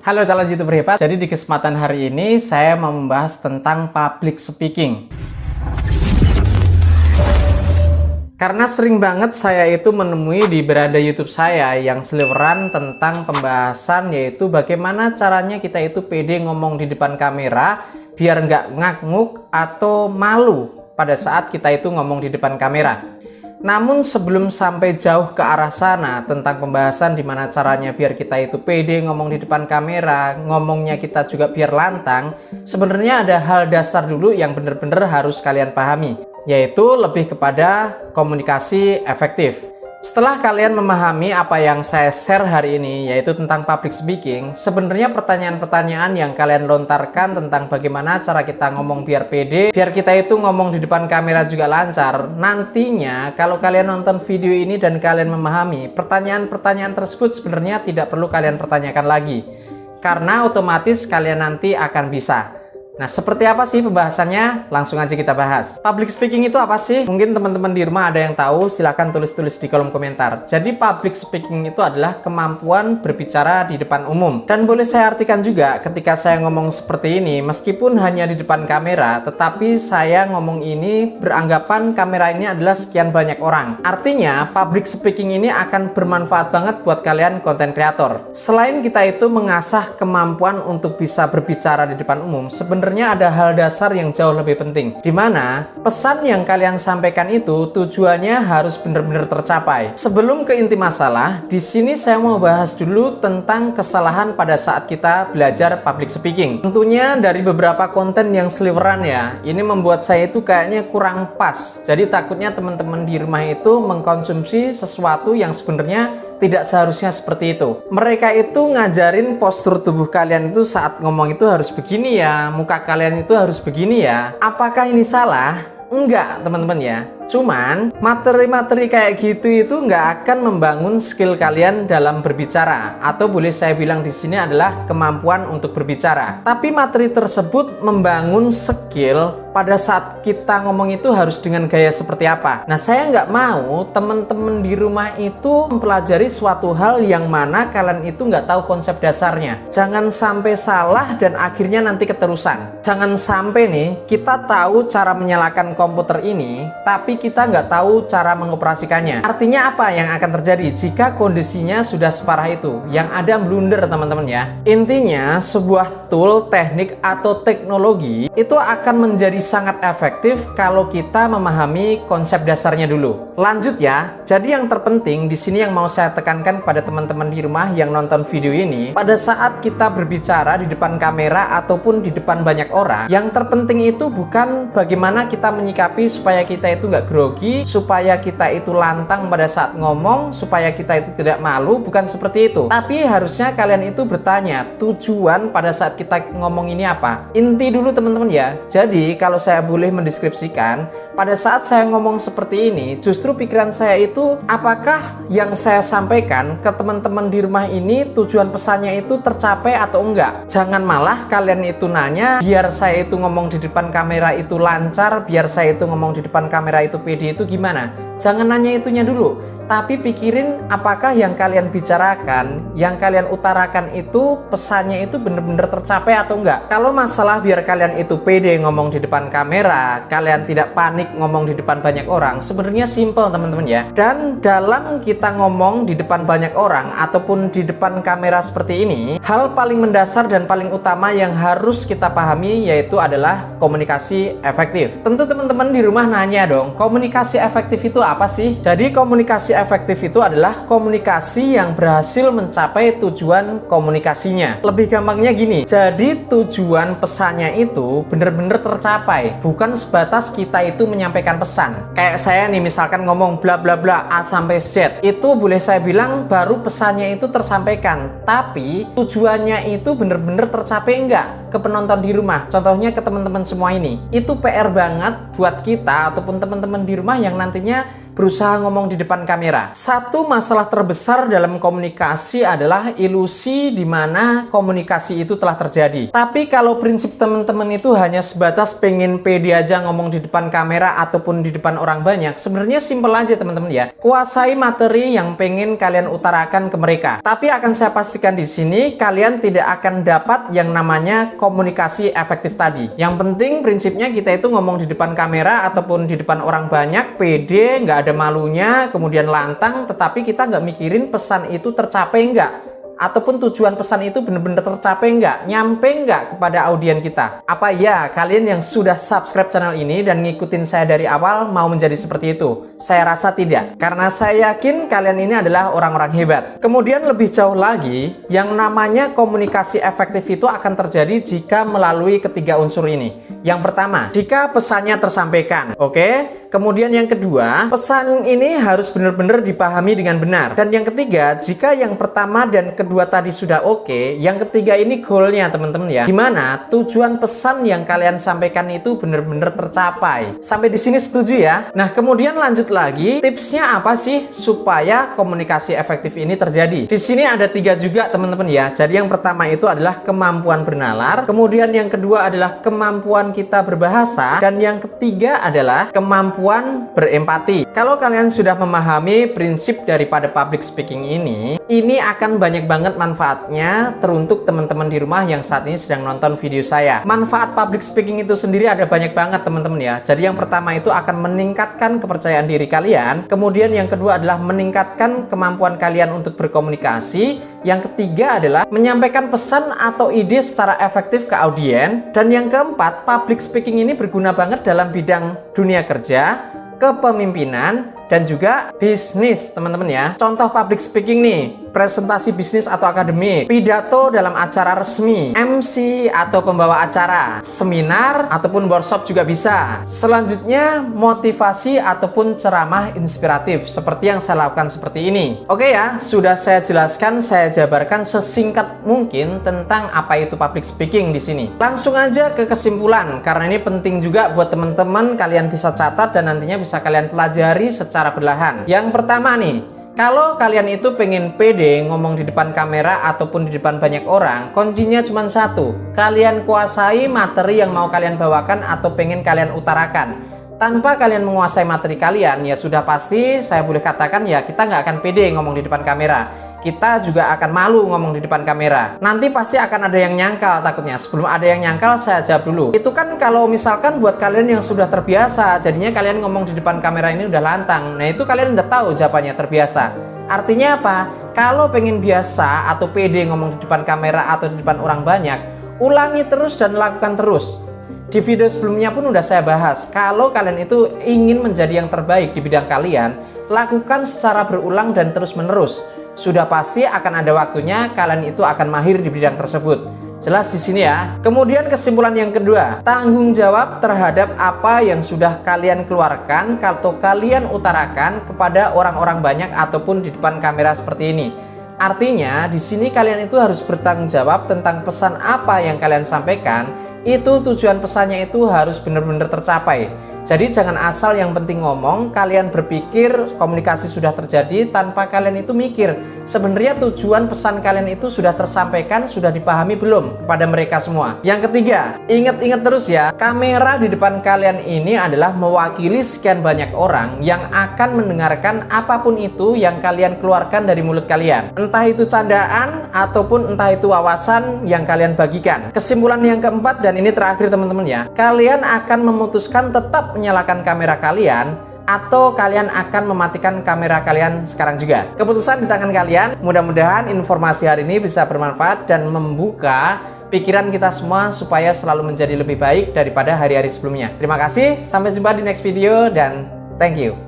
Halo calon YouTuber hebat, jadi di kesempatan hari ini saya mau membahas tentang public speaking. Karena sering banget saya itu menemui di beranda YouTube saya yang seliweran tentang pembahasan, yaitu bagaimana caranya kita itu pede ngomong di depan kamera biar nggak ngak-nguk atau malu pada saat kita itu ngomong di depan kamera. Namun sebelum sampai jauh ke arah sana tentang pembahasan dimana caranya biar kita itu pede ngomong di depan kamera, ngomongnya kita juga biar lantang, sebenarnya ada hal dasar dulu yang benar-benar harus kalian pahami, yaitu lebih kepada komunikasi efektif. Setelah kalian memahami apa yang saya share hari ini, yaitu tentang public speaking, sebenarnya pertanyaan-pertanyaan yang kalian lontarkan tentang bagaimana cara kita ngomong biar pede, biar kita itu ngomong di depan kamera juga lancar, nantinya kalau kalian nonton video ini dan kalian memahami, pertanyaan-pertanyaan tersebut sebenarnya tidak perlu kalian pertanyakan lagi, karena otomatis kalian nanti akan bisa. Nah, seperti apa sih pembahasannya? Langsung aja kita bahas. Public speaking itu apa sih? Mungkin teman-teman di rumah ada yang tahu, silahkan tulis-tulis di kolom komentar. Jadi public speaking itu adalah kemampuan berbicara di depan umum. Dan boleh saya artikan juga ketika saya ngomong seperti ini, meskipun hanya di depan kamera, tetapi saya ngomong ini beranggapan kamera ini adalah sekian banyak orang. Artinya, public speaking ini akan bermanfaat banget buat kalian konten kreator. Selain kita itu mengasah kemampuan untuk bisa berbicara di depan umum, sebenarnya ada hal dasar yang jauh lebih penting, di mana pesan yang kalian sampaikan itu tujuannya harus benar-benar tercapai. Sebelum ke inti masalah, di sini saya mau bahas dulu tentang kesalahan pada saat kita belajar public speaking. Tentunya dari beberapa konten yang seliweran ya, ini membuat saya itu kayaknya kurang pas. Jadi takutnya teman-teman di rumah itu mengkonsumsi sesuatu yang sebenarnya tidak seharusnya seperti itu. Mereka itu ngajarin postur tubuh kalian itu saat ngomong itu harus begini ya, muka kalian itu harus begini ya. Apakah ini salah? Enggak, teman-teman ya. Cuman materi-materi kayak gitu itu nggak akan membangun skill kalian dalam berbicara, atau boleh saya bilang di sini adalah kemampuan untuk berbicara. Tapi materi tersebut membangun skill pada saat kita ngomong itu harus dengan gaya seperti apa. Nah, saya nggak mau teman-teman di rumah itu mempelajari suatu hal yang mana kalian itu nggak tahu konsep dasarnya. Jangan sampai salah dan akhirnya nanti keterusan. Jangan sampai nih kita tahu cara menyalakan komputer ini, tapi kita nggak tahu cara mengoperasikannya. Artinya apa yang akan terjadi jika kondisinya sudah separah itu? Yang ada blunder, teman-teman ya. Intinya sebuah tool, teknik atau teknologi itu akan menjadi sangat efektif kalau kita memahami konsep dasarnya dulu. Lanjut ya. Jadi yang terpenting di sini yang mau saya tekankan pada teman-teman di rumah yang nonton video ini, pada saat kita berbicara di depan kamera ataupun di depan banyak orang, yang terpenting itu bukan bagaimana kita menyikapi supaya kita itu nggak grogi, supaya kita itu lantang pada saat ngomong, supaya kita itu tidak malu, bukan seperti itu. Tapi harusnya kalian itu bertanya, tujuan pada saat kita ngomong ini apa? Inti dulu teman-teman ya. Jadi kalau saya boleh mendeskripsikan, pada saat saya ngomong seperti ini, justru pikiran saya itu, apakah yang saya sampaikan ke teman-teman di rumah ini tujuan pesannya itu tercapai atau enggak? Jangan malah kalian itu nanya, biar saya itu ngomong di depan kamera itu lancar, biar saya itu ngomong di depan kamera itu pede itu gimana? Jangan nanya itunya dulu, tapi pikirin apakah yang kalian bicarakan, yang kalian utarakan itu pesannya itu benar-benar tercapai atau enggak. Kalau masalah biar kalian itu pede ngomong di depan kamera, kalian tidak panik ngomong di depan banyak orang, sebenarnya simple teman-teman ya. Dan dalam kita ngomong di depan banyak orang ataupun di depan kamera seperti ini, hal paling mendasar dan paling utama yang harus kita pahami yaitu adalah komunikasi efektif. Tentu teman-teman di rumah nanya dong, komunikasi efektif itu apa sih? Jadi komunikasi efektif itu adalah komunikasi yang berhasil mencapai tujuan komunikasinya. Lebih gampangnya gini, jadi tujuan pesannya itu benar-benar tercapai, bukan sebatas kita itu menyampaikan pesan. Kayak saya nih misalkan ngomong bla bla bla A sampai Z, itu boleh saya bilang baru pesannya itu tersampaikan, tapi tujuannya itu benar-benar tercapai enggak ke penonton di rumah. Contohnya ke teman-teman semua ini, itu PR banget buat kita ataupun teman-teman di rumah yang nantinya berusaha ngomong di depan kamera. Satu masalah terbesar dalam komunikasi adalah ilusi di mana komunikasi itu telah terjadi. Tapi kalau prinsip teman-teman itu hanya sebatas pengen pede aja ngomong di depan kamera ataupun di depan orang banyak, sebenarnya simpel aja teman-teman ya. Kuasai materi yang pengen kalian utarakan ke mereka. Tapi akan saya pastikan di sini kalian tidak akan dapat yang namanya komunikasi efektif tadi. Yang penting prinsipnya kita itu ngomong di depan kamera ataupun di depan orang banyak, pede, nggak ada malunya, kemudian lantang, tetapi kita nggak mikirin pesan itu tercapai nggak, ataupun tujuan pesan itu benar-benar tercapai nggak, nyampe nggak kepada audien kita. Apa ya kalian yang sudah subscribe channel ini dan ngikutin saya dari awal mau menjadi seperti itu? Saya rasa tidak, karena saya yakin kalian ini adalah orang-orang hebat. Kemudian lebih jauh lagi, yang namanya komunikasi efektif itu akan terjadi jika melalui ketiga unsur ini. Yang pertama, jika pesannya tersampaikan, oke? Kemudian yang kedua, pesan ini harus benar-benar dipahami dengan benar. Dan yang ketiga, jika yang pertama dan kedua tadi sudah oke, yang ketiga ini goalnya teman-teman ya. Gimana tujuan pesan yang kalian sampaikan itu benar-benar tercapai. Sampai di sini setuju ya? Nah, kemudian lanjut lagi, tipsnya apa sih supaya komunikasi efektif ini terjadi? Di sini ada 3 juga teman-teman ya. Jadi yang pertama itu adalah kemampuan bernalar, kemudian yang kedua adalah kemampuan kita berbahasa, dan yang ketiga adalah kemampuan berempati. Kalau kalian sudah memahami prinsip daripada public speaking ini akan banyak banget manfaatnya teruntuk teman-teman di rumah yang saat ini sedang nonton video saya. Manfaat public speaking itu sendiri ada banyak banget teman-teman ya. Jadi yang pertama itu akan meningkatkan kepercayaan diri kalian, kemudian yang kedua adalah meningkatkan kemampuan kalian untuk berkomunikasi, yang ketiga adalah menyampaikan pesan atau ide secara efektif ke audien, dan yang keempat, public speaking ini berguna banget dalam bidang dunia kerja, kepemimpinan, dan juga bisnis teman-teman ya. Contoh public speaking nih, presentasi bisnis atau akademik, pidato dalam acara resmi, MC atau pembawa acara, seminar ataupun workshop juga bisa. Selanjutnya motivasi ataupun ceramah inspiratif seperti yang saya lakukan seperti ini. Oke ya, sudah saya jelaskan, saya jabarkan sesingkat mungkin tentang apa itu public speaking di sini. Langsung aja ke kesimpulan, karena ini penting juga buat teman-teman, kalian bisa catat dan nantinya bisa kalian pelajari secara perlahan. Yang pertama nih, kalau kalian itu pengen pede ngomong di depan kamera ataupun di depan banyak orang, kuncinya cuma satu, kalian kuasai materi yang mau kalian bawakan atau pengen kalian utarakan. Tanpa kalian menguasai materi kalian, ya sudah pasti saya boleh katakan ya kita nggak akan pede ngomong di depan kamera. Kita juga akan malu ngomong di depan kamera. Nanti pasti akan ada yang nyangkal takutnya. Sebelum ada yang nyangkal, saya jawab dulu. Itu kan kalau misalkan buat kalian yang sudah terbiasa, jadinya kalian ngomong di depan kamera ini udah lantang. Nah itu kalian udah tahu jawabannya terbiasa. Artinya apa? Kalau pengen biasa atau pede ngomong di depan kamera atau di depan orang banyak, ulangi terus dan lakukan terus. Di video sebelumnya pun udah saya bahas, kalau kalian itu ingin menjadi yang terbaik di bidang kalian, lakukan secara berulang dan terus menerus. Sudah pasti akan ada waktunya kalian itu akan mahir di bidang tersebut. Jelas di sini ya. Kemudian kesimpulan yang kedua, tanggung jawab terhadap apa yang sudah kalian keluarkan atau kalian utarakan kepada orang-orang banyak ataupun di depan kamera seperti ini. Artinya di sini kalian itu harus bertanggung jawab tentang pesan apa yang kalian sampaikan. Itu tujuan pesannya itu harus benar-benar tercapai. Jadi jangan asal yang penting ngomong, kalian berpikir komunikasi sudah terjadi tanpa kalian itu mikir sebenarnya tujuan pesan kalian itu sudah tersampaikan, sudah dipahami belum kepada mereka semua. Yang ketiga, ingat-ingat terus ya, kamera di depan kalian ini adalah mewakili sekian banyak orang yang akan mendengarkan apapun itu yang kalian keluarkan dari mulut kalian. Entah itu candaan ataupun entah itu wawasan yang kalian bagikan. Kesimpulan yang keempat dan ini terakhir teman-teman ya, kalian akan memutuskan tetap menyalakan kamera kalian atau kalian akan mematikan kamera kalian sekarang juga. Keputusan di tangan kalian. Mudah-mudahan informasi hari ini bisa bermanfaat dan membuka pikiran kita semua supaya selalu menjadi lebih baik daripada hari-hari sebelumnya. Terima kasih, sampai jumpa di next video dan thank you.